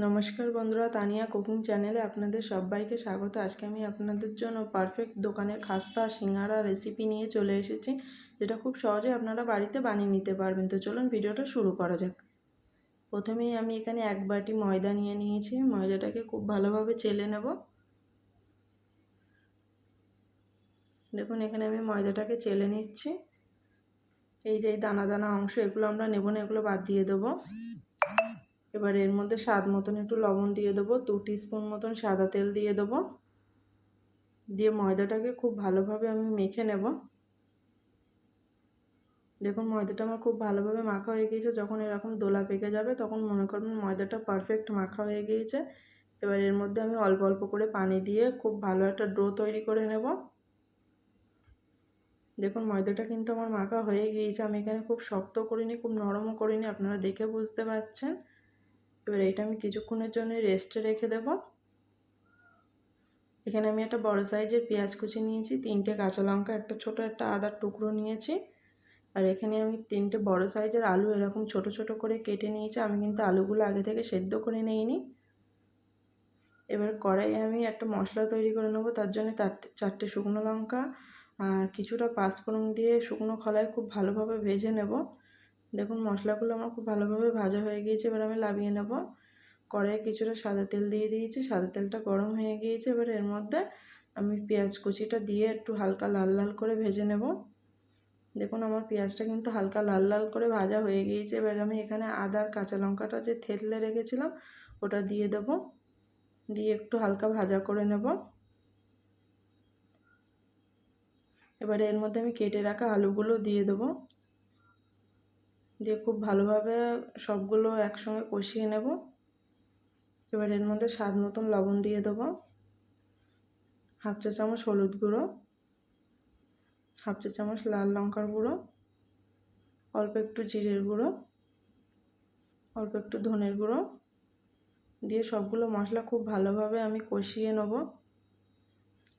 নমস্কার বন্ধুরা, তানিয়া কুকিং চ্যানেলে আপনাদের সবাইকে স্বাগত। আজকে আমি আপনাদের জন্য পারফেক্ট দোকানের খাস্তা সিঙ্গারা রেসিপি নিয়ে চলে এসেছি, যেটা খুব সহজে আপনারা বাড়িতে বানিয়ে নিতে পারবেন। তো চলুন ভিডিওটা শুরু করা যাক। প্রথমেই আমি এখানে 1 বাটি ময়দা নিয়ে নিয়েছি। ময়দাটাকে খুব ভালোভাবে চেলে নেব। দেখুন এখানে আমি ময়দাটাকে চেলে নিচ্ছি। এই যে দানা দানা অংশ, এগুলো আমরা নেব না, এগুলো বাদ দিয়ে দেবো। এবার এর মধ্যে স্বাদ মতন একটু লবণ দিয়ে দেবো, 2 টিস্পুন মতন সাদা তেল দিয়ে দেবো। দিয়ে ময়দাটাকে খুব ভালোভাবে আমি মেখে নেব। দেখুন ময়দাটা আমার খুব ভালোভাবে মাখা হয়ে গিয়েছে। যখন এরকম দোলা পেকে যাবে তখন মনে করবেন ময়দাটা পারফেক্ট মাখা হয়ে গিয়েছে। এবার এর মধ্যে আমি অল্প অল্প করে পানি দিয়ে খুব ভালো একটা ডো তৈরি করে নেব। দেখুন ময়দাটা কিন্তু আমার মাখা হয়ে গিয়েছে। আমি এখানে খুব শক্ত করিনি, খুব নরমও করিনি, আপনারা দেখে বুঝতে পারছেন। এবার এটা আমি কিছুক্ষণের জন্য রেস্টে রেখে দেব। এখানে আমি একটা বড় সাইজের পেঁয়াজ কুচি নিয়েছি, 3টে কাঁচা লঙ্কা, একটা ছোট একটা আদার টুকরো নিয়েছি। আর এখানে আমি 3টে বড় সাইজের আলু এরকম ছোট ছোট করে কেটে নিয়েছি। আমি কিন্তু আলুগুলো আগে থেকে সেদ্ধ করে নিইনি। এবার কড়াইয়ে আমি একটা মশলা তৈরি করে নেব। তার জন্য 4টে শুকনো লঙ্কা আর কিছুটা পাঁচফোড়ন দিয়ে শুকনো খোলায় খুব ভালোভাবে ভেজে নেব। দেখুন মশলাগুলো আমার খুব ভালোভাবে ভাজা হয়ে গিয়েছে। এবার আমি নামিয়ে নেব। কড়াইয়ে কিছুটা সাদা তেল দিয়ে দিয়েছি, সাদা তেলটা গরম হয়ে গিয়েছে। এবার এর মধ্যে আমি পেঁয়াজ কুচিটা দিয়ে একটু হালকা লাল লাল করে ভেজে নেব। দেখুন আমার পেঁয়াজটা কিন্তু হালকা লাল লাল করে ভাজা হয়ে গিয়েছে। এবার আমি এখানে আদা আর কাঁচা লঙ্কাটা যে থেতলে রেখেছিলাম ওটা দিয়ে দেব, দিয়ে একটু হালকা ভাজা করে নেব। এবারে এর মধ্যে আমি কেটে রাখা আলুগুলো দিয়ে দেব, দিয়ে খুব ভালোভাবে সবগুলো একসঙ্গে কষিয়ে নেব। এবার এর মধ্যে স্বাদ মতন লবণ দিয়ে দেব, 1/2 চা চামচ হলুদ গুঁড়ো, 1/2 চা চামচ লাল লঙ্কার গুঁড়ো, অল্প একটু জিরের গুঁড়ো, অল্প একটু ধনের গুঁড়ো দিয়ে সবগুলো মশলা খুব ভালোভাবে আমি কষিয়ে নেব।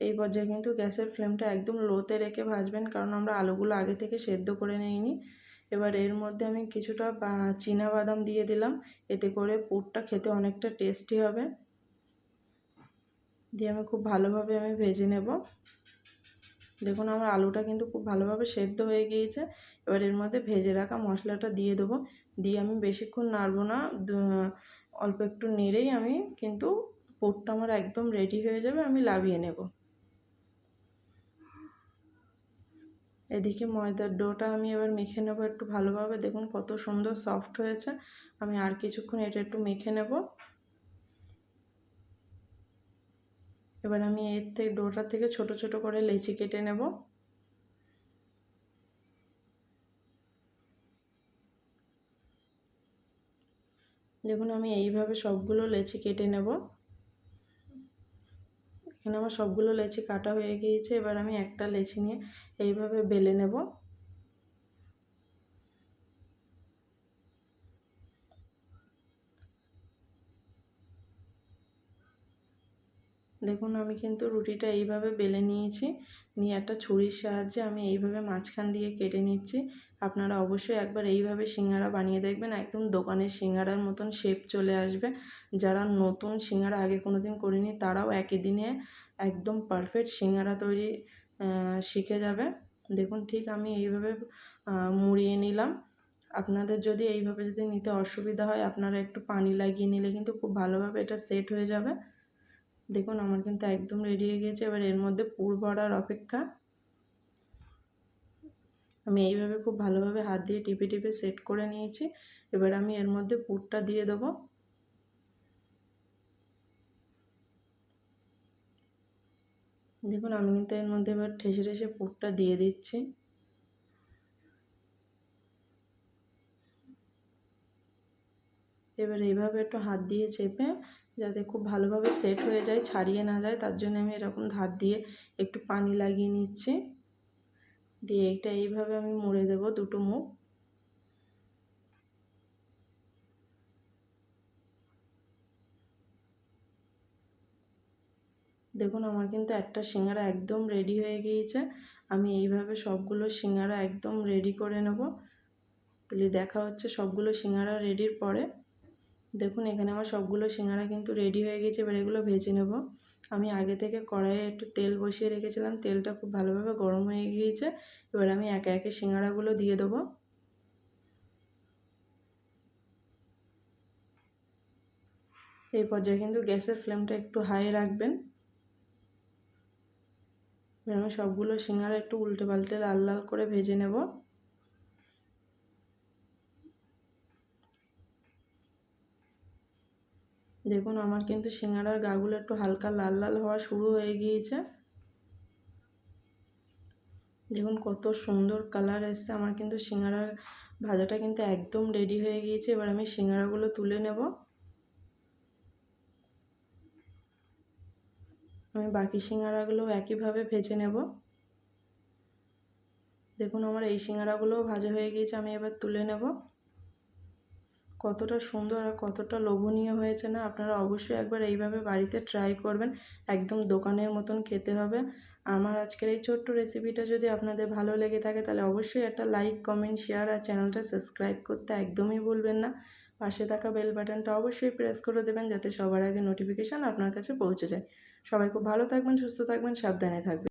এই পর্যায়ে কিন্তু গ্যাসের ফ্লেমটা একদম লোতে রেখে ভাজবেন, কারণ আমরা আলুগুলো আগে থেকে সেদ্ধ করে নিইনি। এবার এর মধ্যে আমি কিছুটা চীনা বাদাম দিয়ে দিলাম, এতে করে পুরটা খেতে অনেকটা টেস্টি হবে। দিয়ে আমি খুব ভালোভাবে ভেজে নেব। দেখুন আমার আলুটা কিন্তু খুব ভালোভাবে সেদ্ধ হয়ে গিয়েছে। এবার এর মধ্যে ভেজে রাখা মশলাটা দিয়ে দেবো, দিয়ে আমি বেশিক্ষণ নাড়বো না, অল্প একটু নেড়েই আমি কিন্তু পুরটা আমার একদম রেডি হয়ে যাবে, আমি নামিয়ে নেব। এদিকে ময়দার ডোটা আমি এবার মেখে নেব একটু ভালোভাবে। দেখুন কত সুন্দর সফট হয়েছে। আমি আর কিছুক্ষণ এটা একটু মেখে নেব। এবার আমি এর থেকে ডোটা থেকে ছোট ছোট করে লেচি কেটে নেব। দেখুন আমি এইভাবে সবগুলো লেচি কেটে নেব। এখানে আমার সবগুলো লেচি কাটা হয়ে গিয়েছে। এবার আমি একটা লেচি নিয়ে এইভাবে বেলে নেব। দেখুন আমি কিন্তু রুটিটা এইভাবে বেলে নিয়েছি, নিয়ে একটা ছুরির সাহায্যে আমি এইভাবে মাঝখান দিয়ে কেটে নিচ্ছি। আপনারা অবশ্যই একবার এইভাবে সিঙ্গারা বানিয়ে দেখবেন, একদম দোকানের সিঙ্গারার মতন শেপ চলে আসবে। যারা নতুন সিঙ্গারা আগে কোনো দিন করেনি তারাও একই দিনে একদম পারফেক্ট সিঙ্গারা তৈরি শিখে যাবে। দেখুন ঠিক আমি এইভাবে মুড়িয়ে নিলাম। আপনাদের যদি এইভাবে নিতে অসুবিধা হয় আপনারা একটু পানি লাগিয়ে নিলে কিন্তু খুব ভালোভাবে এটা সেট হয়ে যাবে। দেখুন আমার কিন্তু একদম রেডি হয়ে গিয়েছে। এবার এর মধ্যে পুর ভরার অপেক্ষা। আমি এইভাবে খুব ভালোভাবে হাত দিয়ে টিপে টিপে সেট করে নিয়েছি। এবার আমি এর মধ্যে পুরটা দিয়ে দেবো। দেখুন আমি কিন্তু এর মধ্যে এবার ঠেসে ঠেসে পুরটা দিয়ে দিচ্ছি। এবার এইভাবে একটু হাত দিয়ে চেপে যাতে খুব ভালোভাবে সেট হয়ে যায়, ছাড়িয়ে না যায়, তার জন্য আমি এরকম হাত দিয়ে একটু পানি লাগিয়ে নিচ্ছি। দিয়ে এইটা এইভাবে আমি মুড়ে দেব দুটো মুখ। দেখুন আমার কিন্তু একটা সিঙ্গারা একদম রেডি হয়ে গিয়েছে। আমি এইভাবে সবগুলো সিঙ্গারা একদম রেডি করে নেব। তাহলে দেখা হচ্ছে সবগুলো সিঙ্গারা রেডির পরে। দেখুন এখানে আমার সবগুলো সিঙ্গারা কিন্তু রেডি হয়ে গেছে। এবার এগুলো ভেজে নেব। আমি আগে থেকে কড়াইয়ে একটু তেল বসিয়ে রেখেছিলাম, তেলটা খুব ভালোভাবে গরম হয়ে গিয়েছে। এবার আমি একে একে সিঙ্গারাগুলো দিয়ে দেবো। এই পর্যায়ে কিন্তু গ্যাসের ফ্লেমটা একটু হাই রাখবেন। এবার আমি সবগুলো সিঙ্গারা একটু উল্টে পাল্টে লাল লাল করে ভেজে নেব। দেখুন আমার কিন্তু সিঙ্গারার গাগুলো একটু হালকা লাল লাল হওয়া শুরু হয়ে গিয়েছে। দেখুন কত সুন্দর কালার এসছে। আমার কিন্তু সিঙ্গারার ভাজাটা কিন্তু একদম রেডি হয়ে গিয়েছে। এবার আমি সিঙ্গারাগুলো তুলে নেব। আমি বাকি সিঙ্গারাগুলো একইভাবে ভেজে নেব। দেখুন আমার এই সিঙ্গারাগুলোও ভাজা হয়ে গিয়েছে, আমি এবার তুলে নেব। কতটা সুন্দর আর কতটা লোভনীয় হয়েছে না? আপনারা অবশ্যই একবার এইভাবে বাড়িতে ট্রাই করবেন। একদম দোকানের মতন খেতে হবে। আমার আজকের এই ছোট্ট রেসিপিটা যদি আপনাদের ভালো লেগে থাকে তাহলে অবশ্যই একটা লাইক, কমেন্ট, শেয়ার আর চ্যানেলটা সাবস্ক্রাইব করতে একদমই ভুলবেন না। পাশে থাকা বেল বাটনটা অবশ্যই প্রেস করে দেবেন যাতে সবার আগে নোটিফিকেশান আপনার কাছে পৌঁছে যায়। সবাই খুব ভালো থাকবেন, সুস্থ থাকবেন, সাবধানে থাকবেন।